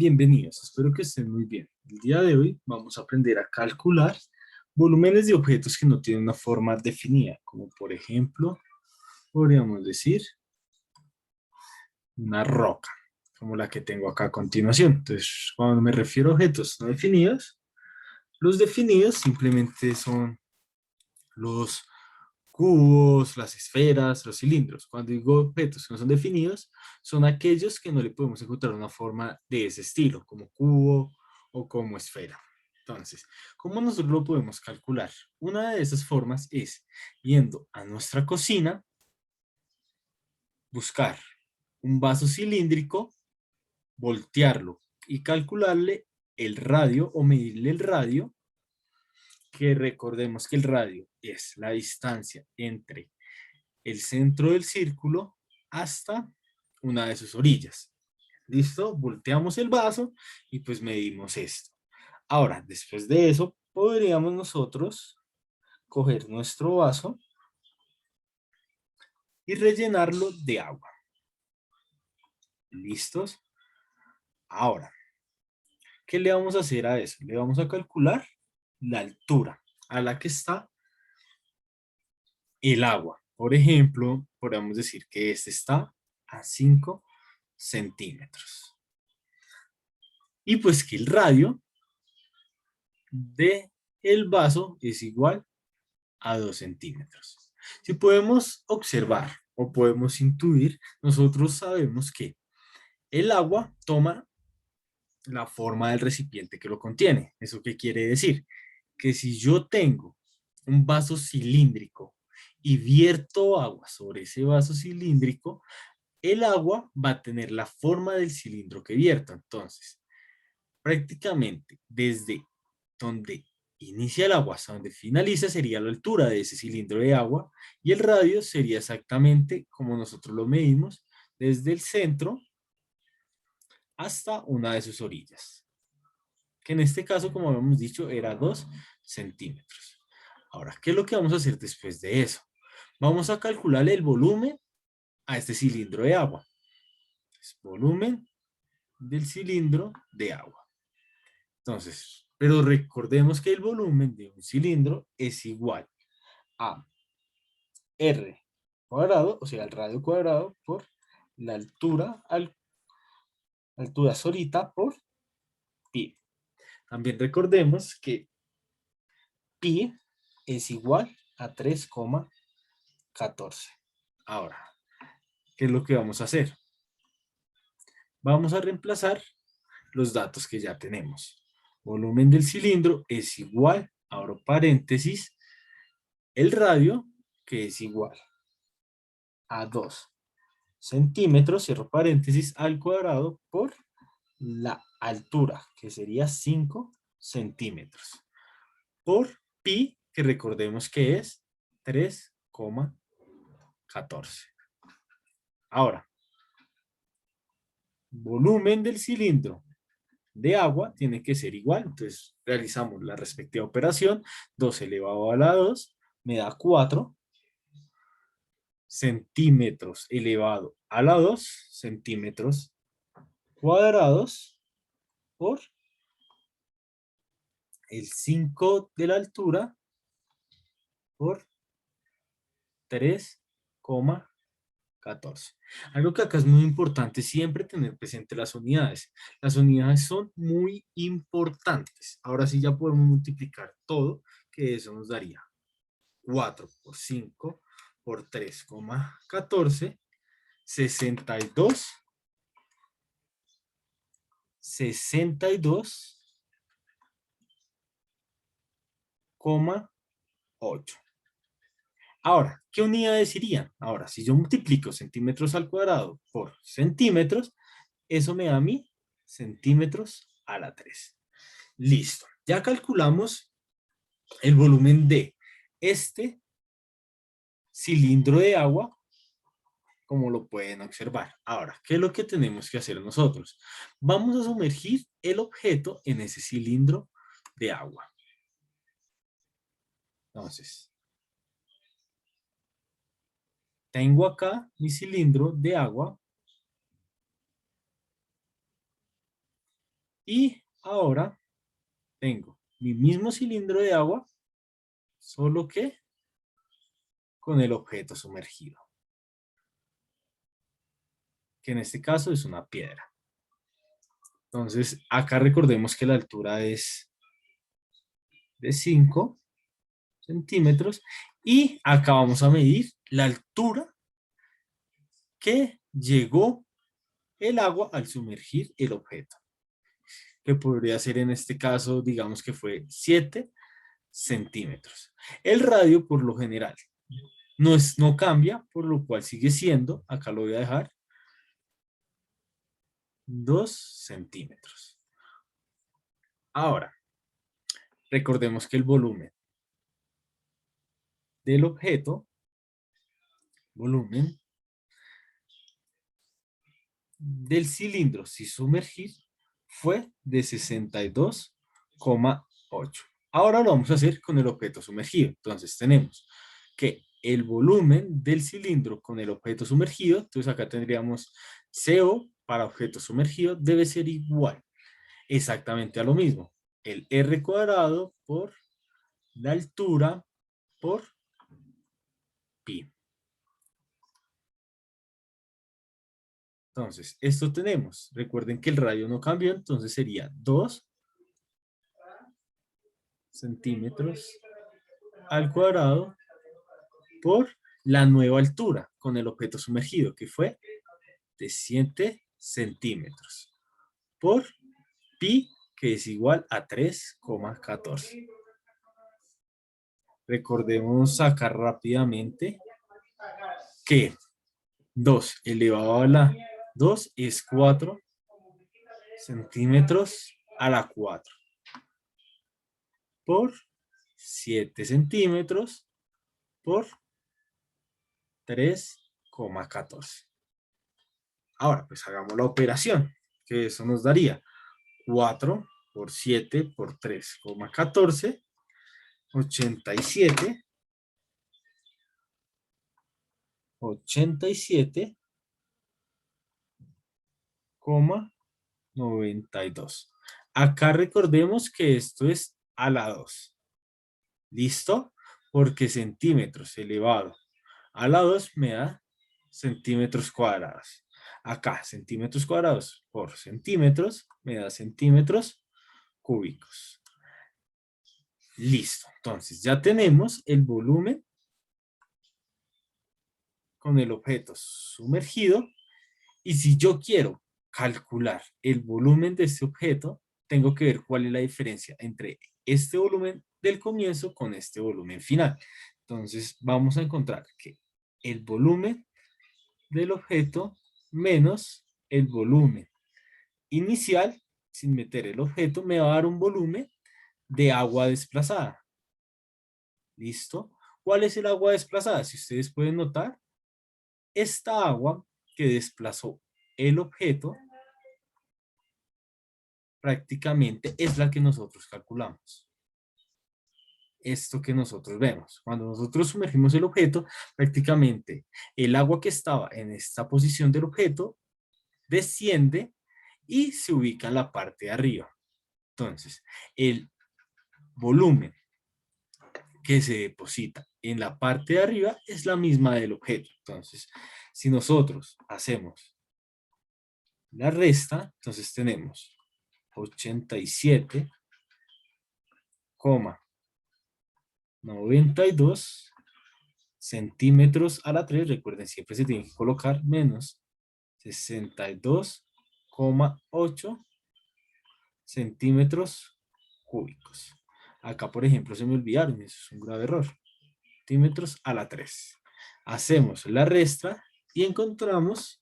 Bienvenidos, espero que estén muy bien. El día de hoy vamos a aprender a calcular volúmenes de objetos que no tienen una forma definida, como por ejemplo, podríamos decir, una roca, como la que tengo acá a continuación. Entonces, cuando me refiero a objetos no definidos, los definidos simplemente son los cubos, las esferas, los cilindros. Cuando digo objetos que no son definidos, son aquellos que no le podemos encontrar una forma de ese estilo, como cubo o como esfera. Entonces, ¿cómo nosotros lo podemos calcular? Una de esas formas es yendo a nuestra cocina, buscar un vaso cilíndrico, voltearlo y calcularle el radio o medirle el radio, que recordemos que el radio es la distancia entre el centro del círculo hasta una de sus orillas. ¿Listo? Volteamos el vaso y pues medimos esto. Ahora, después de eso, podríamos nosotros coger nuestro vaso y rellenarlo de agua. ¿Listos? Ahora, ¿qué le vamos a hacer a eso? Le vamos a calcular la altura a la que está el agua. Por ejemplo, podríamos decir que este está a 5 centímetros. Y pues que el radio de el vaso es igual a 2 centímetros. Si podemos observar o podemos intuir, nosotros sabemos que el agua toma la forma del recipiente que lo contiene. ¿Eso qué quiere decir? Que si yo tengo un vaso cilíndrico y vierto agua sobre ese vaso cilíndrico, el agua va a tener la forma del cilindro que vierto. Entonces, prácticamente desde donde inicia el agua hasta donde finaliza sería la altura de ese cilindro de agua y el radio sería exactamente como nosotros lo medimos desde el centro hasta una de sus orillas, que en este caso, como habíamos dicho, era 2 centímetros. Ahora, ¿qué es lo que vamos a hacer después de eso? Vamos a calcular el volumen a este cilindro de agua. Es volumen del cilindro de agua. Entonces, pero recordemos que el volumen de un cilindro es igual a R cuadrado, o sea, el radio cuadrado por la altura solita por pi. También recordemos que pi es igual a 3,14. Ahora, ¿qué es lo que vamos a hacer? Vamos a reemplazar los datos que ya tenemos. Volumen del cilindro es igual, abro paréntesis, el radio, que es igual a 2 centímetros, cierro paréntesis, al cuadrado por la altura, que sería 5 centímetros, por pi, que recordemos que es 3,14. Ahora, volumen del cilindro de agua tiene que ser igual, entonces realizamos la respectiva operación, 2 elevado a la 2 me da 4 centímetros elevado a la 2 centímetros cuadrados por el 5 de la altura por 3,14. Algo que acá es muy importante siempre tener presente las unidades. Las unidades son muy importantes. Ahora sí ya podemos multiplicar todo, que eso nos daría 4 por 5 por 3,14, 62, 62,8. Ahora, ¿qué unidades irían? Ahora, si yo multiplico centímetros al cuadrado por centímetros, eso me da a mí centímetros a la 3. Listo. Ya calculamos el volumen de este cilindro de agua, como lo pueden observar. Ahora, ¿qué es lo que tenemos que hacer nosotros? Vamos a sumergir el objeto en ese cilindro de agua. Entonces, tengo acá mi cilindro de agua Y ahora tengo mi mismo cilindro de agua, solo que con el objeto sumergido, que en este caso es una piedra. Entonces, acá recordemos que la altura es de 5 centímetros y acá vamos a medir la altura que llegó el agua al sumergir el objeto, que podría ser en este caso, digamos que fue 7 centímetros. El radio, por lo general, no cambia, por lo cual sigue siendo, acá lo voy a dejar, 2 centímetros. Ahora, recordemos que el volumen del objeto, volumen del cilindro sin sumergir, fue de 62,8. Ahora lo vamos a hacer con el objeto sumergido. Entonces tenemos que el volumen del cilindro con el objeto sumergido, entonces acá tendríamos CO para objeto sumergido, debe ser igual exactamente a lo mismo. El R cuadrado por la altura por pi. Entonces, esto tenemos. Recuerden que el radio no cambió, entonces sería 2 centímetros al cuadrado por la nueva altura con el objeto sumergido, que fue de 7 centímetros, por pi, que es igual a 3,14. Recordemos sacar rápidamente que 2 elevado a la 2 es 4 centímetros a la 4 por 7 centímetros por 3,14. Ahora, pues hagamos la operación, que eso nos daría 4 por 7 por 3,14, 87, 87,92. Acá recordemos que esto es a la 2. ¿Listo? Porque centímetros elevado a la 2 me da centímetros cuadrados. Acá, centímetros cuadrados por centímetros me da centímetros cúbicos. Listo. Entonces, ya tenemos el volumen con el objeto sumergido. Y si yo quiero calcular el volumen de este objeto, tengo que ver cuál es la diferencia entre este volumen del comienzo con este volumen final. Entonces, vamos a encontrar que el volumen del objeto menos el volumen inicial, sin meter el objeto, me va a dar un volumen de agua desplazada. ¿Listo? ¿Cuál es el agua desplazada? Si ustedes pueden notar, esta agua que desplazó el objeto prácticamente es la que nosotros calculamos. Esto que nosotros vemos. Cuando nosotros sumergimos el objeto, prácticamente el agua que estaba en esta posición del objeto desciende y se ubica en la parte de arriba. Entonces, el volumen que se deposita en la parte de arriba es la misma del objeto. Entonces, si nosotros hacemos la resta, entonces tenemos 87,92 centímetros a la 3. Recuerden, siempre se tiene que colocar menos 62,8 centímetros cúbicos. Acá, por ejemplo, se me olvidaron, eso es un grave error. Centímetros a la 3. Hacemos la resta y encontramos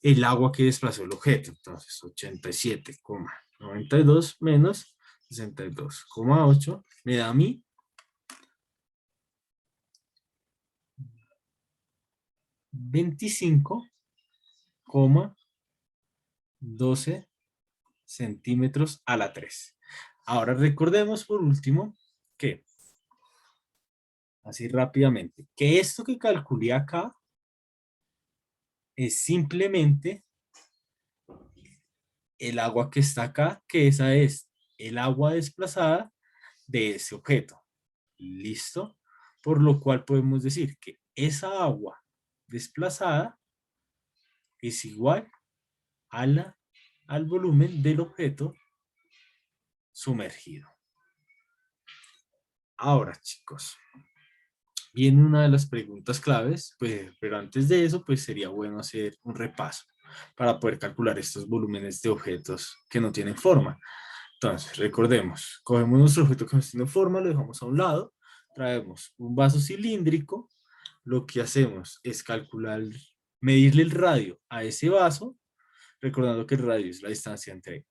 el agua que desplazó el objeto. Entonces, 87,92 menos 62,8 me da a mí 25,12 centímetros a la 3. Ahora recordemos por último que, así rápidamente, que esto que calculé acá es simplemente el agua que está acá, que esa es el agua desplazada de ese objeto. ¿Listo? Por lo cual podemos decir que esa agua desplazada es igual a al volumen del objeto sumergido. Ahora, chicos, viene una de las preguntas claves, pues, pero antes de eso, pues sería bueno hacer un repaso para poder calcular estos volúmenes de objetos que no tienen forma. Entonces, recordemos, cogemos nuestro objeto que no tiene forma, lo dejamos a un lado, traemos un vaso cilíndrico, lo que hacemos es calcular, medirle el radio a ese vaso, recordando que el radio es la distancia entre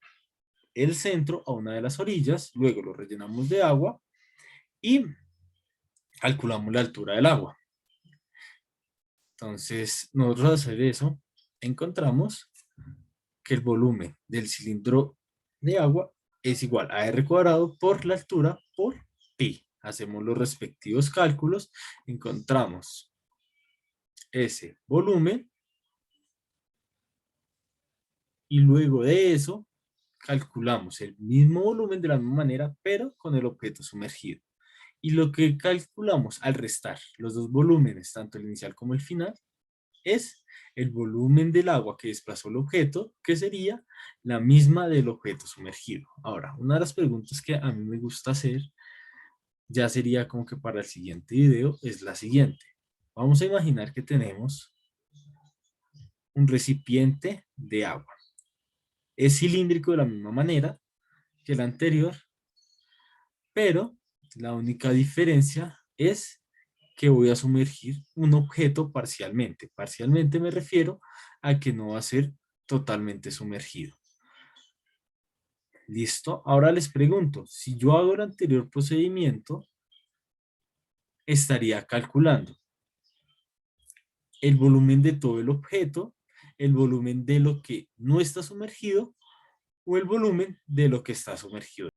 el centro a una de las orillas, luego lo rellenamos de agua y calculamos la altura del agua. Entonces, nosotros al hacer eso, encontramos que el volumen del cilindro de agua es igual a R cuadrado por la altura por pi. Hacemos los respectivos cálculos, encontramos ese volumen y luego de eso calculamos el mismo volumen de la misma manera, pero con el objeto sumergido. Y lo que calculamos al restar los dos volúmenes, tanto el inicial como el final, es el volumen del agua que desplazó el objeto, que sería la misma del objeto sumergido. Ahora, una de las preguntas que a mí me gusta hacer, ya sería como que para el siguiente video, es la siguiente. Vamos a imaginar que tenemos un recipiente de agua. Es cilíndrico de la misma manera que el anterior, pero la única diferencia es que voy a sumergir un objeto parcialmente. Parcialmente me refiero a que no va a ser totalmente sumergido. ¿Listo? Ahora les pregunto, si yo hago el anterior procedimiento, estaría calculando el volumen de todo el objeto, el volumen de lo que no está sumergido o el volumen de lo que está sumergido.